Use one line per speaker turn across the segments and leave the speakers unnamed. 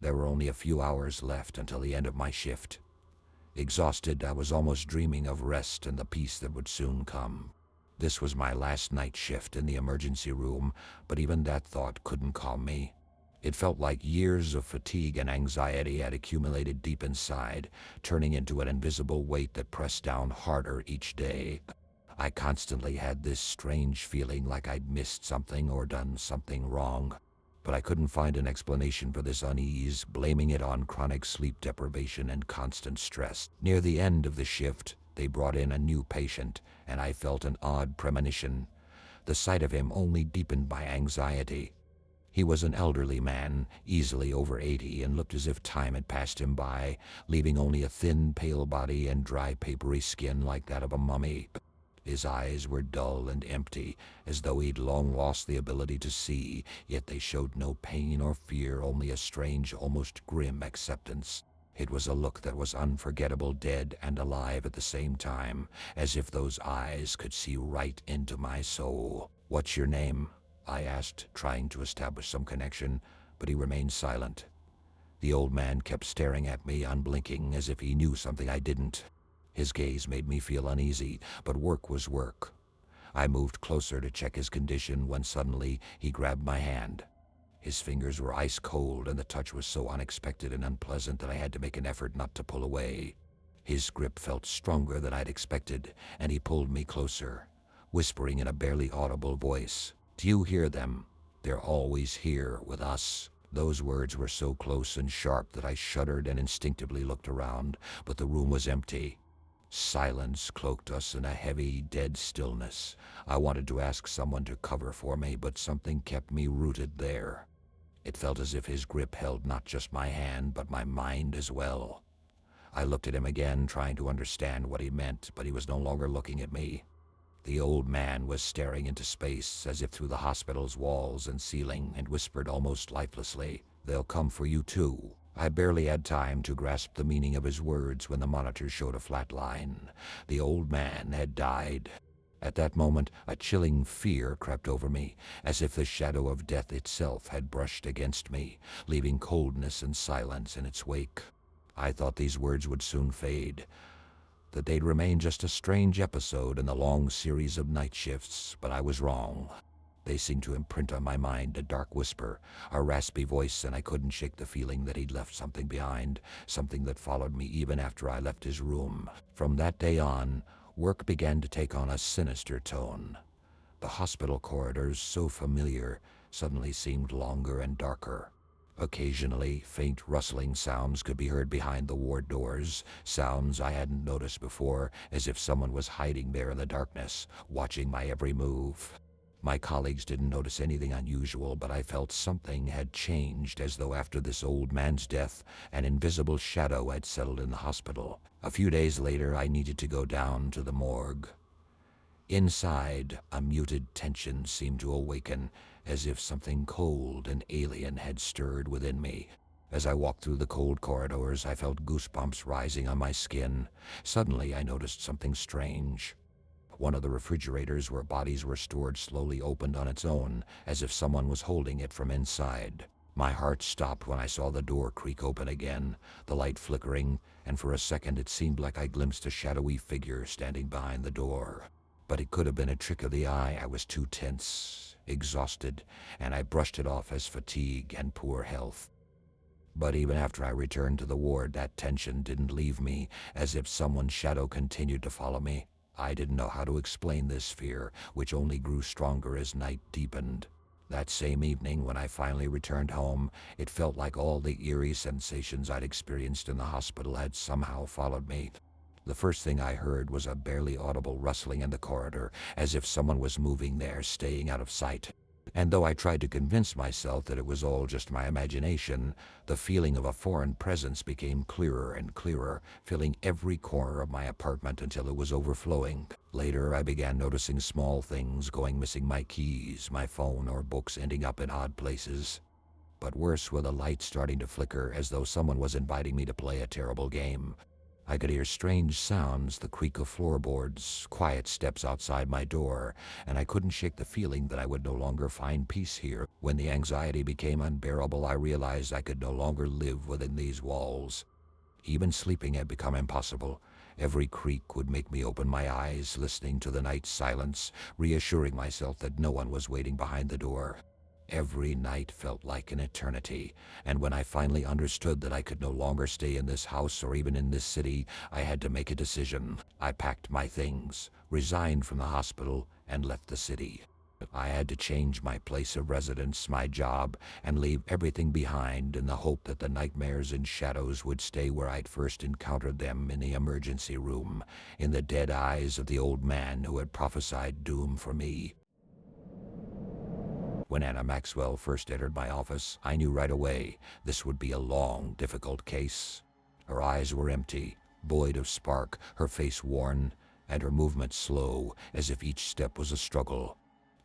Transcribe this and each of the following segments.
There were only a few hours left until the end of my shift. Exhausted, I was almost dreaming of rest and the peace that would soon come. This was my last night shift in the emergency room, but even that thought couldn't calm me. It felt like years of fatigue and anxiety had accumulated deep inside, turning into an invisible weight that pressed down harder each day. I constantly had this strange feeling like I'd missed something or done something wrong. But I couldn't find an explanation for this unease, blaming it on chronic sleep deprivation and constant stress. Near the end of the shift, they brought in a new patient, and I felt an odd premonition. The sight of him only deepened my anxiety. He was an elderly man, easily over 80, and looked as if time had passed him by, leaving only a thin, pale body and dry, papery skin like that of a mummy. His eyes were dull and empty, as though he'd long lost the ability to see, yet they showed no pain or fear, only a strange, almost grim acceptance. It was a look that was unforgettable, dead and alive at the same time, as if those eyes could see right into my soul. "What's your name?" I asked, trying to establish some connection, but he remained silent. The old man kept staring at me, unblinking, as if he knew something I didn't. His gaze made me feel uneasy, but work was work. I moved closer to check his condition when suddenly he grabbed my hand. His fingers were ice cold, and the touch was so unexpected and unpleasant that I had to make an effort not to pull away. His grip felt stronger than I'd expected, and he pulled me closer, whispering in a barely audible voice, "Do you hear them? They're always here with us." Those words were so close and sharp that I shuddered and instinctively looked around, but the room was empty. Silence cloaked us in a heavy, dead stillness. I wanted to ask someone to cover for me, but something kept me rooted there. It felt as if his grip held not just my hand, but my mind as well. I looked at him again, trying to understand what he meant, but he was no longer looking at me. The old man was staring into space, as if through the hospital's walls and ceiling, and whispered almost lifelessly, "They'll come for you too." I barely had time to grasp the meaning of his words when the monitor showed a flat line. The old man had died. At that moment, a chilling fear crept over me, as if the shadow of death itself had brushed against me, leaving coldness and silence in its wake. I thought these words would soon fade, that they'd remain just a strange episode in the long series of night shifts, but I was wrong. They seemed to imprint on my mind a dark whisper, a raspy voice, and I couldn't shake the feeling that he'd left something behind, something that followed me even after I left his room. From that day on, work began to take on a sinister tone. The hospital corridors, so familiar, suddenly seemed longer and darker. Occasionally, faint rustling sounds could be heard behind the ward doors, sounds I hadn't noticed before, as if someone was hiding there in the darkness, watching my every move. My colleagues didn't notice anything unusual, but I felt something had changed, as though after this old man's death, an invisible shadow had settled in the hospital. A few days later, I needed to go down to the morgue. Inside, a muted tension seemed to awaken, as if something cold and alien had stirred within me. As I walked through the cold corridors, I felt goosebumps rising on my skin. Suddenly, I noticed something strange. One of the refrigerators where bodies were stored slowly opened on its own, as if someone was holding it from inside. My heart stopped when I saw the door creak open again, the light flickering, and for a second it seemed like I glimpsed a shadowy figure standing behind the door. But it could have been a trick of the eye. I was too tense, exhausted, and I brushed it off as fatigue and poor health. But even after I returned to the ward, that tension didn't leave me, as if someone's shadow continued to follow me. I didn't know how to explain this fear, which only grew stronger as night deepened. That same evening, when I finally returned home, it felt like all the eerie sensations I'd experienced in the hospital had somehow followed me. The first thing I heard was a barely audible rustling in the corridor, as if someone was moving there, staying out of sight. And though I tried to convince myself that it was all just my imagination, the feeling of a foreign presence became clearer and clearer, filling every corner of my apartment until it was overflowing. Later, I began noticing small things, going missing: my keys, my phone, or books ending up in odd places. But worse were the lights starting to flicker, as though someone was inviting me to play a terrible game. I could hear strange sounds, the creak of floorboards, quiet steps outside my door, and I couldn't shake the feeling that I would no longer find peace here. When the anxiety became unbearable, I realized I could no longer live within these walls. Even sleeping had become impossible. Every creak would make me open my eyes, listening to the night's silence, reassuring myself that no one was waiting behind the door. Every night felt like an eternity, and when I finally understood that I could no longer stay in this house or even in this city, I had to make a decision. I packed my things, resigned from the hospital, and left the city. I had to change my place of residence, my job, and leave everything behind in the hope that the nightmares and shadows would stay where I'd first encountered them, in the emergency room, in the dead eyes of the old man who had prophesied doom for me. When Anna Maxwell first entered my office, I knew right away this would be a long, difficult case. Her eyes were empty, void of spark, her face worn, and her movements slow, as if each step was a struggle.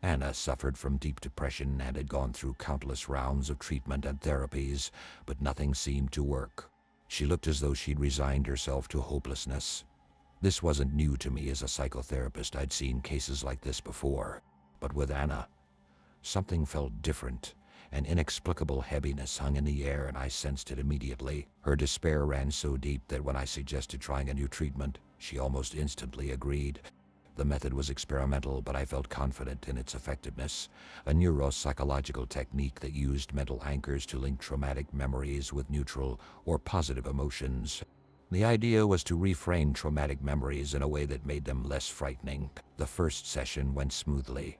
Anna suffered from deep depression and had gone through countless rounds of treatment and therapies, but nothing seemed to work. She looked as though she'd resigned herself to hopelessness. This wasn't new to me as a psychotherapist. I'd seen cases like this before. But with Anna, something felt different. An inexplicable heaviness hung in the air, and I sensed it immediately. Her despair ran so deep that when I suggested trying a new treatment, she almost instantly agreed. The method was experimental, but I felt confident in its effectiveness. A neuropsychological technique that used mental anchors to link traumatic memories with neutral or positive emotions. The idea was to reframe traumatic memories in a way that made them less frightening. The first session went smoothly.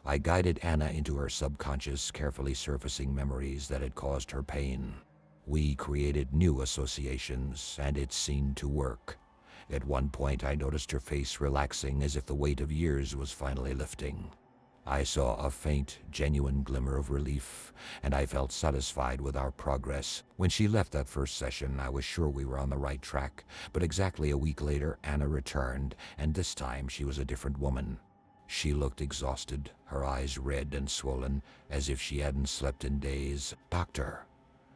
I guided Anna into her subconscious, carefully surfacing memories that had caused her pain. We created new associations, and it seemed to work. At one point, I noticed her face relaxing, as if the weight of years was finally lifting. I saw a faint, genuine glimmer of relief, and I felt satisfied with our progress. When she left that first session, I was sure we were on the right track, but exactly a week later, Anna returned, and this time she was a different woman. She looked exhausted, her eyes red and swollen, as if she hadn't slept in days. "Doctor,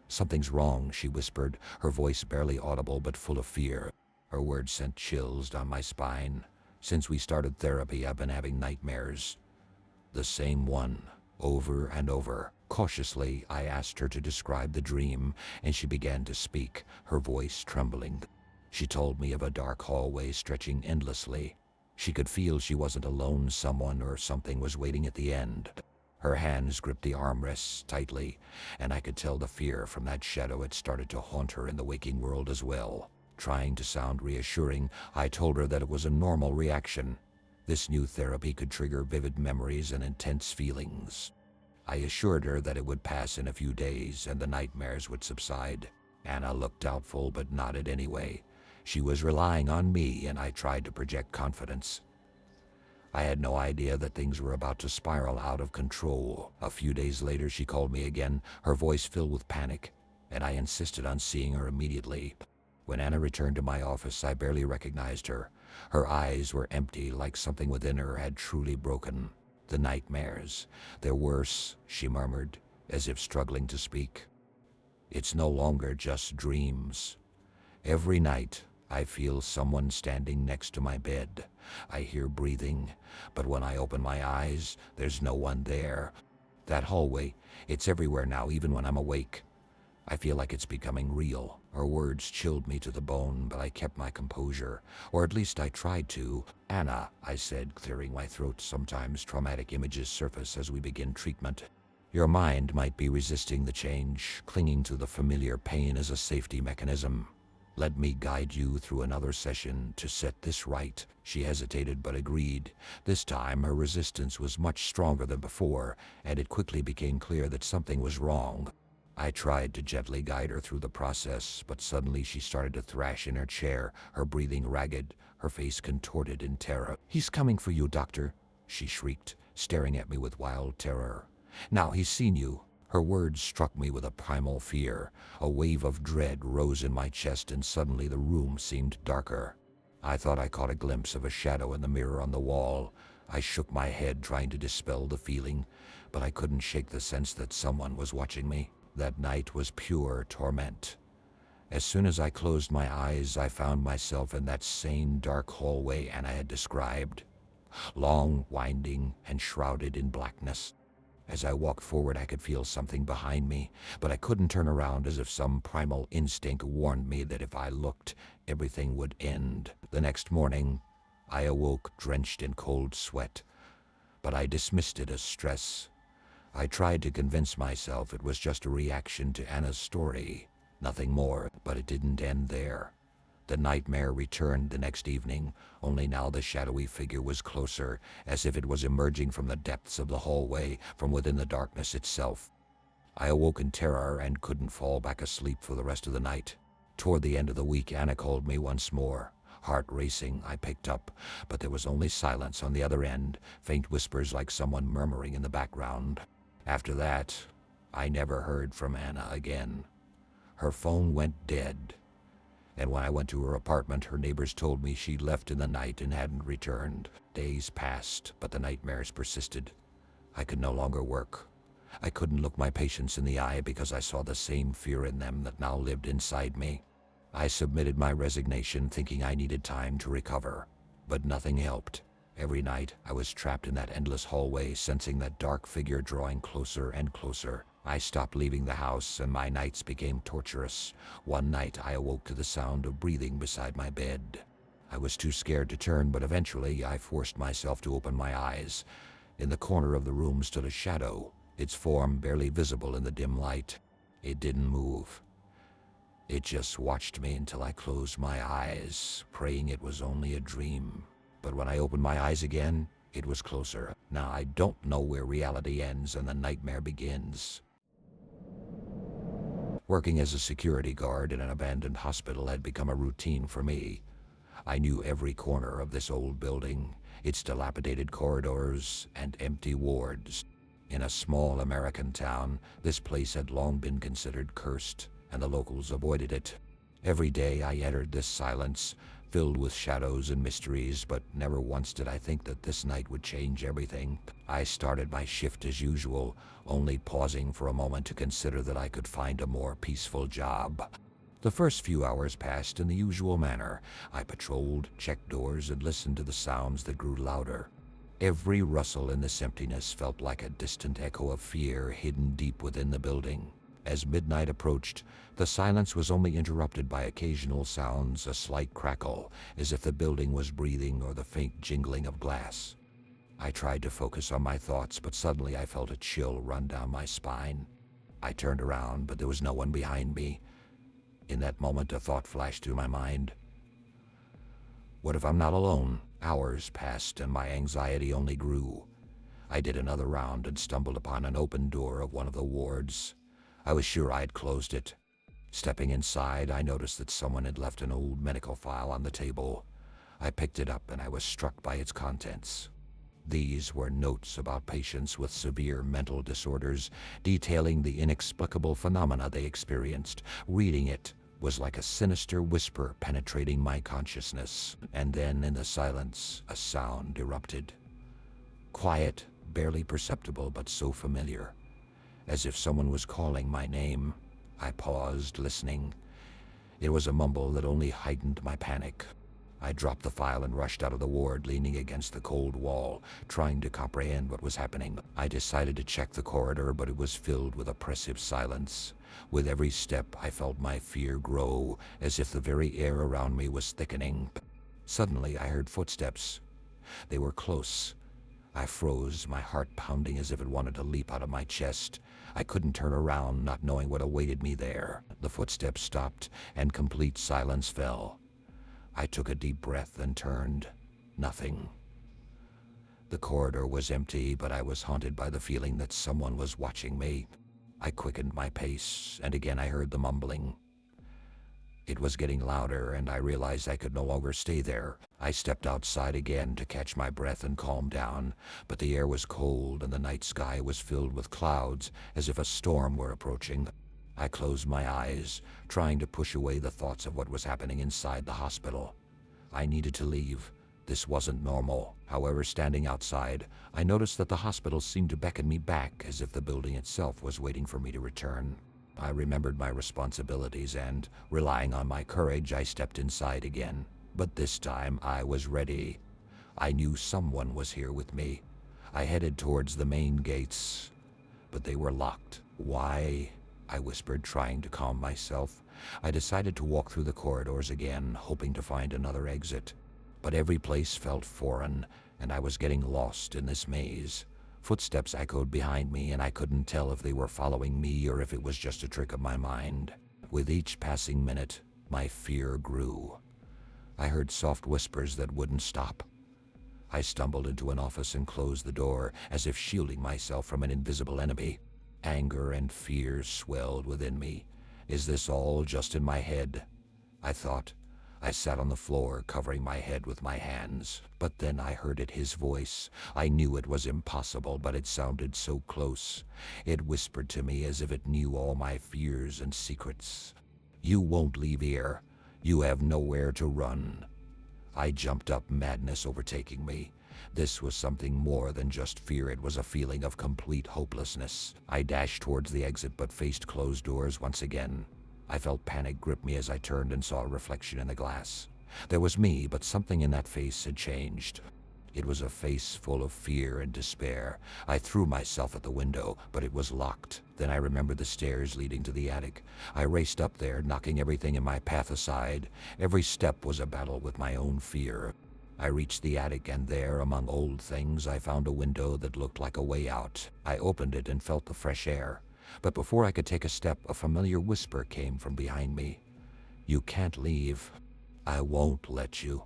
something's wrong," she whispered, her voice barely audible but full of fear. Her words sent chills down my spine. "Since we started therapy, I've been having nightmares. The same one, over and over." Cautiously, I asked her to describe the dream, and she began to speak, her voice trembling. She told me of a dark hallway stretching endlessly. She could feel she wasn't alone. Someone or something was waiting at the end. Her hands gripped the armrests tightly, and I could tell the fear from that shadow had started to haunt her in the waking world as well. Trying to sound reassuring, I told her that it was a normal reaction. This new therapy could trigger vivid memories and intense feelings. I assured her that it would pass in a few days and the nightmares would subside. Anna looked doubtful but nodded anyway. She was relying on me, and I tried to project confidence. I had no idea that things were about to spiral out of control. A few days later, she called me again, her voice filled with panic, and I insisted on seeing her immediately. When Anna returned to my office, I barely recognized her. Her eyes were empty, like something within her had truly broken. "The nightmares, they're worse," she murmured, as if struggling to speak. "It's no longer just dreams. Every night, I feel someone standing next to my bed. I hear breathing, but when I open my eyes, there's no one there. That hallway, it's everywhere now, even when I'm awake. I feel like it's becoming real." Her words chilled me to the bone, but I kept my composure, or at least I tried to. "Anna," I said, clearing my throat, "sometimes traumatic images surface as we begin treatment. Your mind might be resisting the change, clinging to the familiar pain as a safety mechanism. Let me guide you through another session to set this right." She hesitated but agreed. This time her resistance was much stronger than before, and it quickly became clear that something was wrong. I tried to gently guide her through the process, but suddenly she started to thrash in her chair, her breathing ragged, her face contorted in terror. "He's coming for you, doctor," she shrieked, staring at me with wild terror. "Now he's seen you." Her words struck me with a primal fear. A wave of dread rose in my chest, and suddenly the room seemed darker. I thought I caught a glimpse of a shadow in the mirror on the wall. I shook my head, trying to dispel the feeling, but I couldn't shake the sense that someone was watching me. That night was pure torment. As soon as I closed my eyes, I found myself in that same dark hallway Anna had described, long, winding, and shrouded in blackness. As I walked forward, I could feel something behind me, but I couldn't turn around, as if some primal instinct warned me that if I looked, everything would end. The next morning, I awoke drenched in cold sweat, but I dismissed it as stress. I tried to convince myself it was just a reaction to Anna's story, nothing more, but it didn't end there. The nightmare returned the next evening, only now the shadowy figure was closer, as if it was emerging from the depths of the hallway, from within the darkness itself. I awoke in terror and couldn't fall back asleep for the rest of the night. Toward the end of the week, Anna called me once more. Heart racing, I picked up, but there was only silence on the other end, faint whispers like someone murmuring in the background. After that, I never heard from Anna again. Her phone went dead, and when I went to her apartment, her neighbors told me she left in the night and hadn't returned. Days passed, but the nightmares persisted. I could no longer work. I couldn't look my patients in the eye because I saw the same fear in them that now lived inside me. I submitted my resignation, thinking I needed time to recover, but nothing helped. Every night, I was trapped in that endless hallway, sensing that dark figure drawing closer and closer. I stopped leaving the house, and my nights became torturous. One night, I awoke to the sound of breathing beside my bed. I was too scared to turn, but eventually I forced myself to open my eyes. In the corner of the room stood a shadow, its form barely visible in the dim light. It didn't move. It just watched me until I closed my eyes, praying it was only a dream. But when I opened my eyes again, it was closer. Now I don't know where reality ends and the nightmare begins. Working as a security guard in an abandoned hospital had become a routine for me. I knew every corner of this old building, its dilapidated corridors and empty wards. In a small American town, this place had long been considered cursed, and the locals avoided it. Every day I entered this silence, filled with shadows and mysteries, but never once did I think that this night would change everything. I started my shift as usual, only pausing for a moment to consider that I could find a more peaceful job. The first few hours passed in the usual manner. I patrolled, checked doors, and listened to the sounds that grew louder. Every rustle in this emptiness felt like a distant echo of fear hidden deep within the building. As midnight approached, the silence was only interrupted by occasional sounds, a slight crackle, as if the building was breathing, or the faint jingling of glass. I tried to focus on my thoughts, but suddenly I felt a chill run down my spine. I turned around, but there was no one behind me. In that moment, a thought flashed through my mind. What if I'm not alone? Hours passed, and my anxiety only grew. I did another round and stumbled upon an open door of one of the wards. I was sure I had closed it. Stepping inside, I noticed that someone had left an old medical file on the table. I picked it up and I was struck by its contents. These were notes about patients with severe mental disorders, detailing the inexplicable phenomena they experienced. Reading it was like a sinister whisper penetrating my consciousness. And then, in the silence, a sound erupted. Quiet, barely perceptible, but so familiar. As if someone was calling my name. I paused, listening. It was a mumble that only heightened my panic. I dropped the file and rushed out of the ward, leaning against the cold wall, trying to comprehend what was happening. I decided to check the corridor, but it was filled with oppressive silence. With every step, I felt my fear grow, as if the very air around me was thickening. Suddenly, I heard footsteps. They were close. I froze, my heart pounding as if it wanted to leap out of my chest. I couldn't turn around, not knowing what awaited me there. The footsteps stopped, and complete silence fell. I took a deep breath and turned. Nothing. The corridor was empty, but I was haunted by the feeling that someone was watching me. I quickened my pace, and again I heard the mumbling. It was getting louder, and I realized I could no longer stay there. I stepped outside again to catch my breath and calm down, but the air was cold and the night sky was filled with clouds, as if a storm were approaching. I closed my eyes, trying to push away the thoughts of what was happening inside the hospital. I needed to leave. This wasn't normal. However, standing outside, I noticed that the hospital seemed to beckon me back, as if the building itself was waiting for me to return. I remembered my responsibilities and, relying on my courage, I stepped inside again. But this time I was ready. I knew someone was here with me. I headed towards the main gates, but they were locked. Why? I whispered, trying to calm myself. I decided to walk through the corridors again, hoping to find another exit. But every place felt foreign, and I was getting lost in this maze. Footsteps echoed behind me, and I couldn't tell if they were following me or if it was just a trick of my mind. With each passing minute, my fear grew. I heard soft whispers that wouldn't stop. I stumbled into an office and closed the door, as if shielding myself from an invisible enemy. Anger and fear swelled within me. Is this all just in my head? I thought. I sat on the floor, covering my head with my hands. But then I heard it, his voice. I knew it was impossible, but it sounded so close. It whispered to me as if it knew all my fears and secrets. You won't leave here. You have nowhere to run. I jumped up, madness overtaking me. This was something more than just fear. It was a feeling of complete hopelessness. I dashed towards the exit, but faced closed doors once again. I felt panic grip me as I turned and saw a reflection in the glass. There was me, but something in that face had changed. It was a face full of fear and despair. I threw myself at the window, but it was locked. Then I remembered the stairs leading to the attic. I raced up there, knocking everything in my path aside. Every step was a battle with my own fear. I reached the attic, and there, among old things, I found a window that looked like a way out. I opened it and felt the fresh air. But before I could take a step, a familiar whisper came from behind me. You can't leave. I won't let you.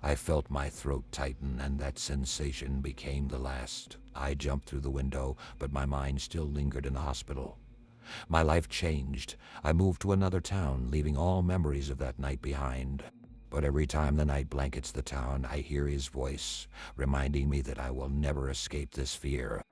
I felt my throat tighten, and that sensation became the last. I jumped through the window, but my mind still lingered in the hospital. My life changed. I moved to another town, leaving all memories of that night behind. But every time the night blankets the town, I hear his voice, reminding me that I will never escape this fear.